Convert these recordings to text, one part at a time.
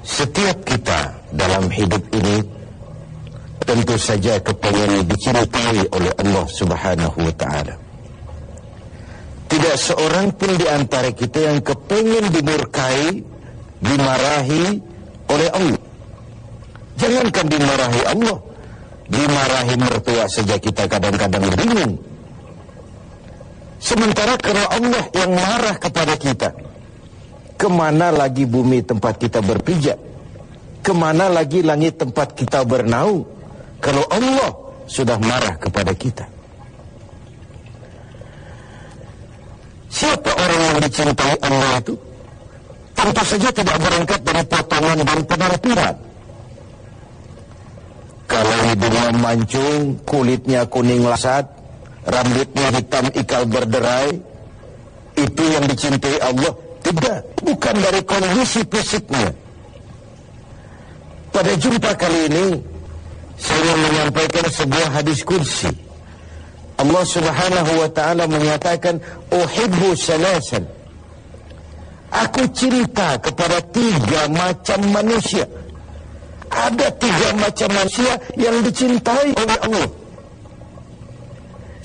Setiap kita dalam hidup ini tentu saja kepengen dicintai oleh Allah Subhanahu wa ta'ala. Tidak seorang pun di antara kita yang kepengen dimurkai, dimarahi oleh Allah. Jangankan dimarahi Allah, dimarahi mertua saja kita kadang-kadang bingung. Sementara kalau Allah yang marah kepada kita, kemana lagi bumi tempat kita berpijak? Kemana lagi langit tempat kita bernaung? Kalau Allah sudah marah kepada kita. Siapa orang yang dicintai Allah itu? Tentu saja tidak berangkat dari potongan dan penampilan. Kalau hidungnya mancung, kulitnya kuning lasat, rambutnya hitam ikal berderai, itu yang dicintai Allah? Tidak, bukan dari kondisi fisiknya. Pada jumpa kali ini, saya menyampaikan sebuah hadis kursi. Allah Subhanahu wa ta'ala menyatakan, uhibbu salasan. Aku cinta kepada 3 macam manusia. Ada 3 macam manusia yang dicintai oleh Allah.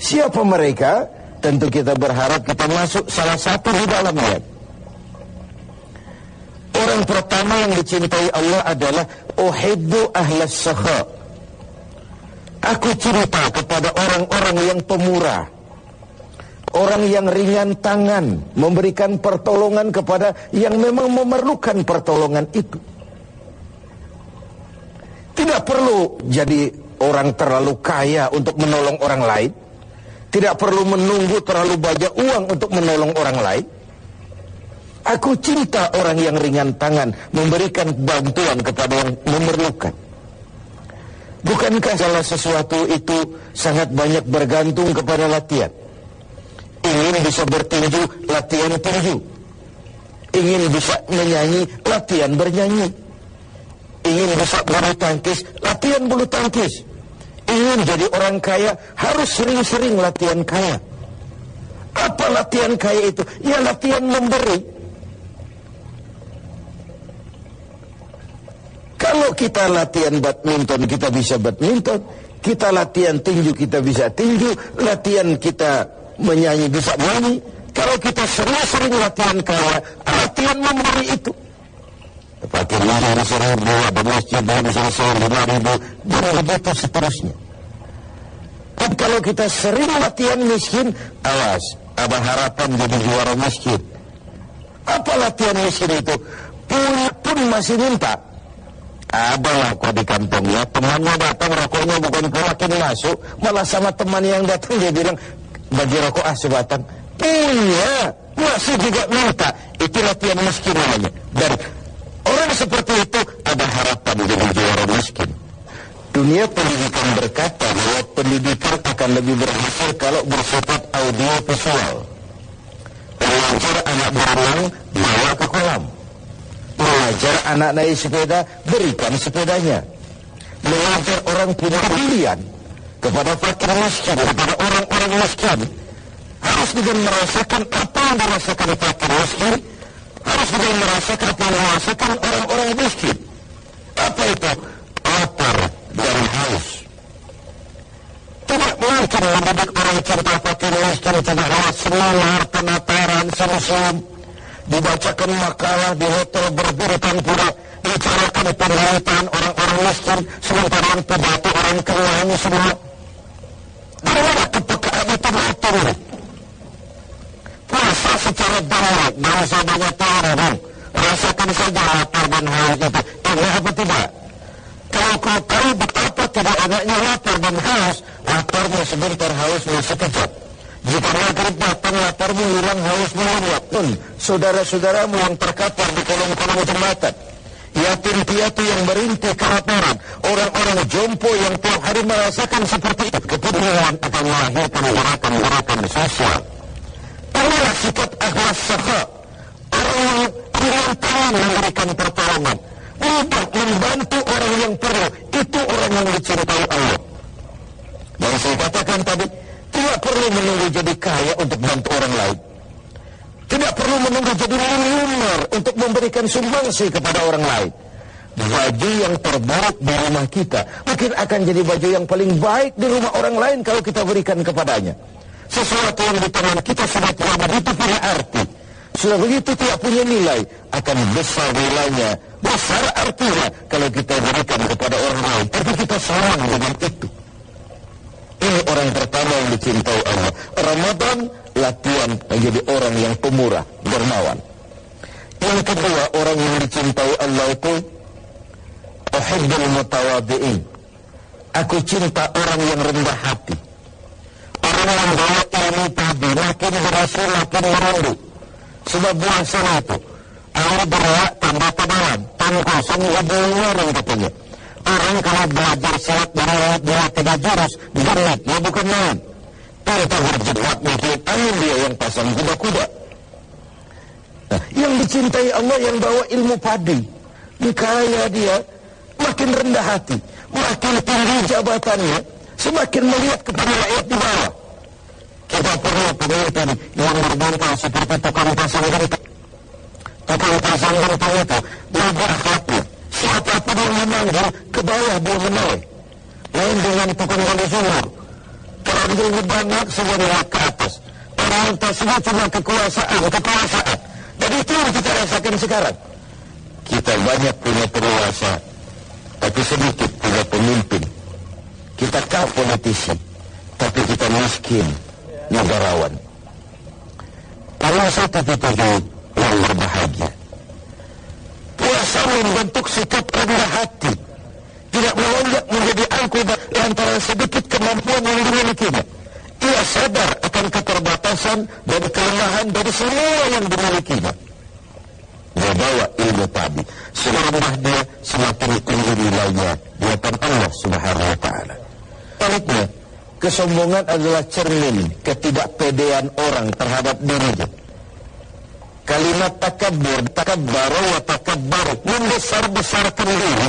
Siapa mereka? Tentu kita berharap kita masuk salah satu di dalamnya. Orang pertama yang dicintai Allah adalah uhibbu ahlas sakha. Aku cinta kepada orang-orang yang pemurah, orang yang ringan tangan, memberikan pertolongan kepada yang memang memerlukan pertolongan itu. Tidak perlu jadi orang terlalu kaya untuk menolong orang lain. Tidak perlu menunggu terlalu banyak uang untuk menolong orang lain. Aku cinta orang yang ringan tangan, memberikan bantuan kepada yang memerlukan. Bukankah salah sesuatu itu sangat banyak bergantung kepada latihan? Ingin bisa bertinju, latihan tinju. Ingin bisa menyanyi, latihan bernyanyi. Ingin bisa bulu tangkis, latihan bulu tangkis. Ingin jadi orang kaya, harus sering-sering latihan kaya. Apa latihan kaya itu? Ya latihan memberi. Kalau kita latihan badminton, kita bisa badminton. Kita latihan tinju, kita bisa tinju. Latihan kita menyanyi, bisa nyanyi. Kalau kita sering-sering latihan kaya, latihan memberi itu. Pakai lari seribu, ada masjid, ada selesai 5.000, dan begitu seterusnya. Dan kalau kita sering latihan miskin, awas, abah harapan jadi juara miskin. Apa latihan miskin itu? Punya pun masih minta. Abah kok di kampungnya, temannya datang rokoknya bukan makin masuk, malah sama teman yang datang dia bilang, bagi rokok sebatang. Punya, masih juga minta. Itu latihan miskin namanya. Dan orang seperti itu ada harapan jadi juara miskin. Dunia pendidikan berkata bahwa pendidikan akan lebih berhasil kalau bersifat audio visual. Mengajar anak berenang, bawa ke kolam. Mengajar anak naik sepeda, berikan sepedanya. Mengajar orang punya pilihan kepada fakir miskin, kepada orang-orang miskin, harus juga merasakan apa yang dirasakan fakir miskin, harus juga merasakan apa yang dirasakan orang-orang miskin. Apa itu? Lapar dan haus. Tidak mungkin mendidik orang cinta fakir miskin tidak lewat seminar, penataran, semisal, dibacakan makalah di hotel berbintang pura, bicarakan penderitaan orang-orang miskin, sementara yang pidato orang kaya semua. Dimana kepekaan itu bertumbuh? Puasa secara baik, bangsa banyak orang, rasakan saja lapar dan haus itu. Ini apa tidak? Kalau kau tahu betapa tidak enaknya lapar dan haus, laparnya sebentar, hausnya sekejap. Jika maghrib datang, laparmu hilang, hausmu hilang. Pun saudara-saudaramu yang terkapar di kolong-kolong jembatan, yatim piatu yang merintih kelaparan, orang-orang jompo yang tiap hari merasakan seperti itu, kepedulian akan melahirkan gerakan-gerakan sosial. Inilah sikap akhlas sakha, orang yang ringan tangan memberikan pertolongan, mudah membantu orang yang perlu. Itu orang yang dicintai Allah. Dan saya katakan tadi, tidak perlu menunggu jadi kaya untuk bantu orang lain. Tidak perlu menunggu jadi miliuner untuk memberikan sumbangsi kepada orang lain. baju yang terburuk di rumah kita mungkin akan jadi baju yang paling baik di rumah orang lain kalau kita berikan kepadanya. Sesuatu yang di tangan kita sudah tidak begitu punya arti, sudah begitu tidak punya nilai, akan besar nilainya, besar artinya kalau kita berikan kepada orang lain. Tapi kita sayang dengan itu. Ini orang pertama yang dicintai Allah. Ramadan latihan menjadi orang yang pemurah, dermawan. Yang kedua, orang yang dicintai Allah itu uhibbul mutawadhi'in. Aku cinta orang yang rendah hati. Orang yang bawa ilmu tadi makin berhasil, makin merendu. Sebab bahasa itu air berat tambah tebal, tanpa semua orang katanya. Orang kalau belajar silat dua tiga jurus berat, ya bukan main. Tanpa berjebak mungkin angin dia yang pasang kuda-kuda. Nah, yang dicintai Allah yang bawa ilmu padi, kaya dia, makin rendah hati, makin tinggi jabatannya, semakin melihat kepada rakyat di bawah. Kita perlu pemimpin yang berbantah seperti tukang pasang genteng. Tukang pasang genteng itu jaga akhlaknya. Siapapun yang memanggil ke bawah dia menoleh. Lain dengan tukang gali sumur. Kerandungnya banyak semuanya ke atas. Orang tersebut cuma kekuasaan. Dan itu yang kita rasakan sekarang. Kita banyak punya penguasa, tapi sedikit punya pemimpin. Kita kah politisi, tapi kita miskin negarawan. Penguasa tapi tidak yang berbahagia. Puasa membentuk sikap rendah hati, tidak melonjak menjadi angkuh antara sedikit kemampuan yang dimilikinya. Ia sadar akan keterbatasan dan kelemahan dari semua yang dimilikinya. Dia bawa ilmu tadi. Semakin dia semakin tinggi nilainya di hadapan Allah Subhanahu wa Ta'ala. Baliknya, kesombongan adalah cermin ketidakpedean orang terhadap dirinya. Kalimat takabbur, takabbaru wa takabbaru, membesar-besarkan diri.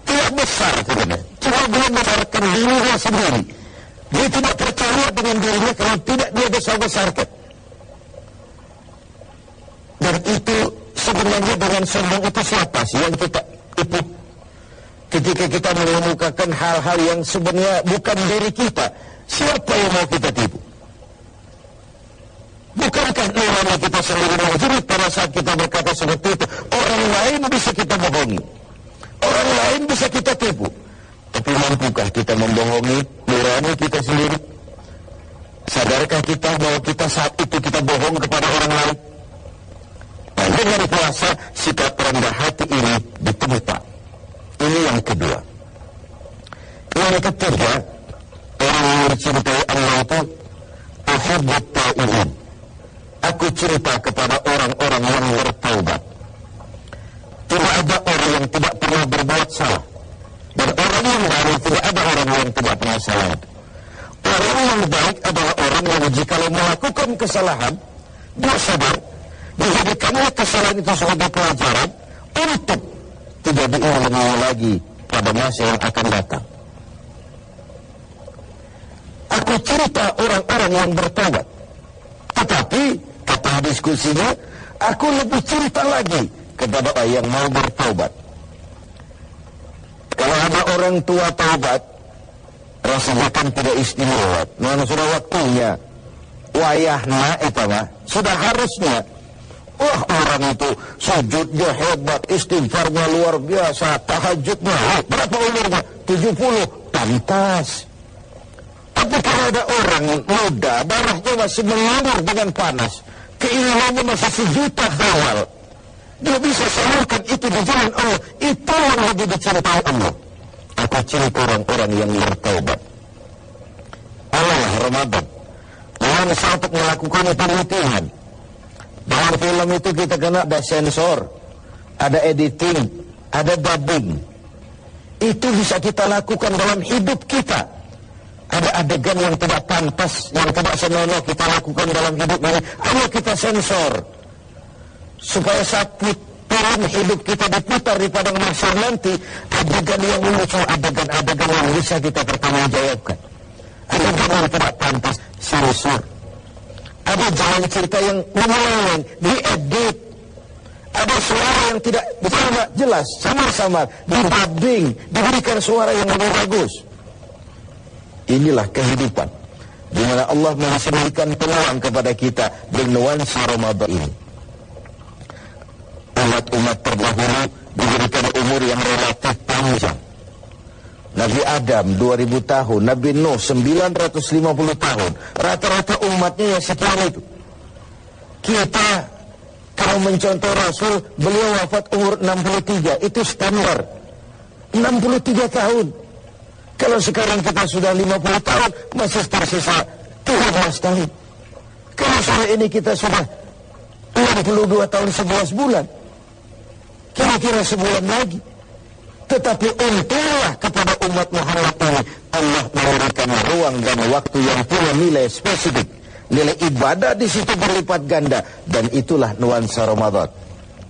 Tidak besar sebenarnya, cuma dia membesarkan dirinya sendiri. Dia tidak percaya dengan dirinya kalau tidak dia besar-besarkan. Dan itu sebenarnya dengan sombong itu siapa sih yang kita tipu? Ketika kita mengemukakan hal-hal yang sebenarnya bukan diri kita, siapa yang mau kita tipu? Bukankah nilai kita sendiri menjerit pada saat kita berkata seperti itu? Orang lain bisa kita bohongi, orang lain bisa kita tipu. Tapi mampukah kita membohongi nurani kita sendiri? Sadarkah kita bahwa kita saat itu kita bohong kepada orang lain? Nah, dengan puasa sikap rendah hati ini ditempa. Ini yang kedua. Yang ketiga, orang yang mencintai Allah itu uhibbut taibin. Aku cinta kepada orang-orang yang bertaubat. Tidak ada orang yang tidak pernah berbuat salah. Dan orang yang baik tidak ada orang yang tidak pernah salah. Orang yang baik adalah orang yang jikalau melakukan kesalahan, dia sadar, dijadikannya kesalahan itu sebagai pelajaran untuk tidak diulangi lagi pada masa yang akan datang. Aku cerita orang-orang yang bertobat. Tetapi, kata diskusinya, aku lebih cerita lagi kepada orang yang mau bertobat. Kalau ada orang tua taubat, rasanya kan tidak istimewa. Mana sudah waktunya, wayahna itu mah, sudah harusnya. Wah, orang itu sujudnya hebat, istighfarnya luar biasa, tahajudnya, berapa umurnya? 70, pantas. Tapi kalau ada orang muda, darahnya masih mengalir dengan panas, keinginannya masih sejuta hal, dia bisa salurkan itu di jalan Allah. Itu yang lebih dicintai Allah. Aku cinta orang-orang yang bertaubat. Allah Ramadan, jangan sampai melakukan penelitian. Dalam film itu kita kena ada sensor, ada editing, ada dubbing. Itu bisa kita lakukan dalam hidup kita. Ada adegan yang tidak pantas, yang tidak senonoh kita lakukan dalam hidup ini. Ayo kita sensor. Supaya saat turun hidup kita diputar di padang mahsyar nanti, adegan yang muncul, adegan-adegan yang bisa kita pertanggungjawabkan. Adegan yang tidak pantas, sensor. Ada jalan cerita yang menyeleweng, diedit. Ada suara yang tidak sama, jelas, samar-samar, didubbing, diberikan suara yang lebih bagus. Inilah kehidupan, di mana Allah masih memberikan peluang kepada kita dengan nuansa Ramadan ini. Umat-umat terdahulu diberikan umur yang relatif panjang. Nabi Adam 2000 tahun, Nabi Nuh 950 tahun. Rata-rata umatnya yang sekian itu. Kita kalau mencontoh Rasul, beliau wafat umur 63, itu standar. 63 tahun. Kalau sekarang kita sudah 50 tahun, masih tersisa 13 tahun. Kalau sore ini kita sudah 62 tahun 11 bulan. Kira-kira sebulan lagi. Tetapi untunglah kepada umat Muhammad ini, Allah memberikan ruang dan waktu yang punya nilai spesifik. Nilai ibadah di situ berlipat ganda, dan itulah nuansa Ramadan.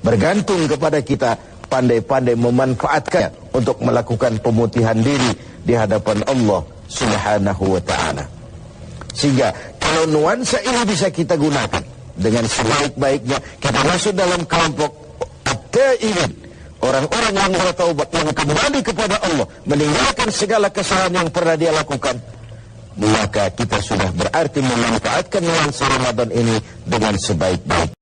Bergantung kepada kita pandai-pandai memanfaatkannya untuk melakukan pemutihan diri di hadapan Allah Subhanahu wa ta'ala. Sehingga kalau nuansa ini bisa kita gunakan dengan sebaik-baiknya, kita masuk dalam kelompok at-taibin, orang-orang yang bertaubat, yang kembali kepada Allah, meninggalkan segala kesalahan yang pernah dia lakukan, maka kita sudah berarti memanfaatkan nuansa Ramadan ini dengan sebaik-baik.